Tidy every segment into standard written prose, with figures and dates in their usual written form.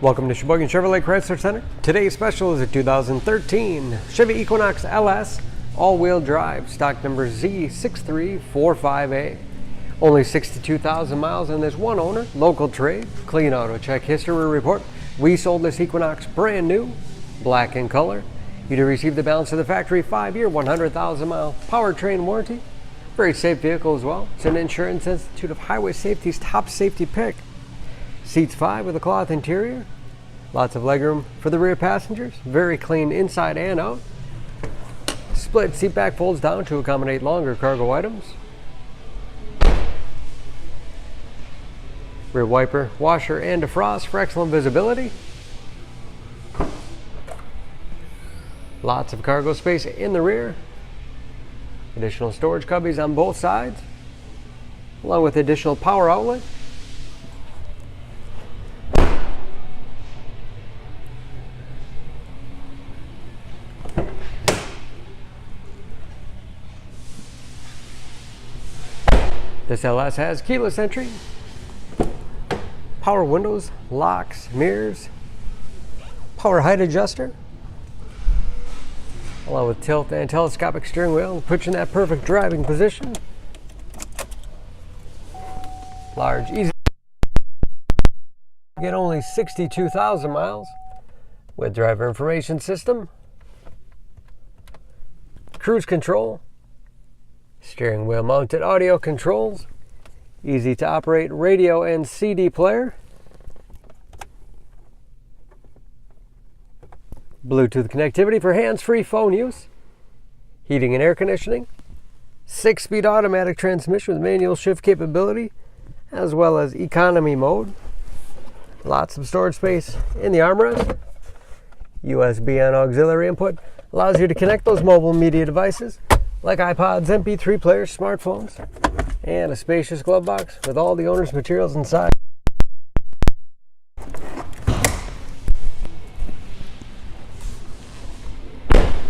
Welcome to Sheboygan Chevrolet Chrysler Center. Today's special is a 2013 Chevy Equinox LS all-wheel drive, stock number Z6345A. Only 62,000 miles and there's one owner, local trade, clean auto check history report. We sold this Equinox brand new, black in color. You do receive the balance of the factory 5-year, 100,000 mile powertrain warranty. Very safe vehicle as well. It's an Insurance Institute of Highway Safety's top safety pick. Seats 5 with a cloth interior. Lots of legroom for the rear passengers. Very clean inside and out. Split seat back folds down to accommodate longer cargo items. Rear wiper, washer, and defrost for excellent visibility. Lots of cargo space in the rear. Additional storage cubbies on both sides, along with additional power outlet. This LS has keyless entry, power windows, locks, mirrors, power height adjuster, along with tilt and telescopic steering wheel, puts you in that perfect driving position. Large, easy. Get only 62,000 miles with driver information system, cruise control, steering wheel mounted audio controls, easy to operate radio and CD player, Bluetooth connectivity for hands-free phone use, heating and air conditioning, 6-speed automatic transmission with manual shift capability, as well as economy mode. Lots of storage space in the armrest. USB and auxiliary input allows you to connect those mobile media devices like iPods, MP3 players, smartphones, and a spacious glove box with all the owner's materials inside.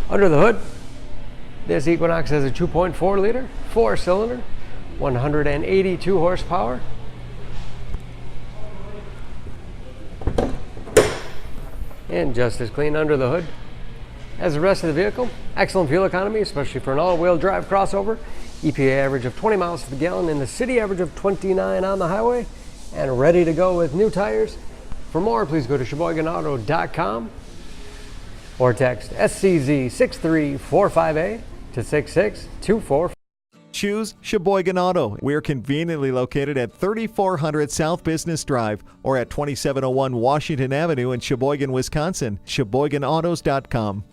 Under the hood, this Equinox has a 2.4 liter, 4-cylinder, 182 horsepower. And just as clean under the hood as the rest of the vehicle. Excellent fuel economy, especially for an all-wheel drive crossover. EPA average of 20 miles to the gallon in the city, average of 29 on the highway, and ready to go with new tires. For more, please go to SheboyganAuto.com or text SCZ6345A to 66245. Choose Sheboygan Auto. We're conveniently located at 3400 South Business Drive or at 2701 Washington Avenue in Sheboygan, Wisconsin. SheboyganAutos.com.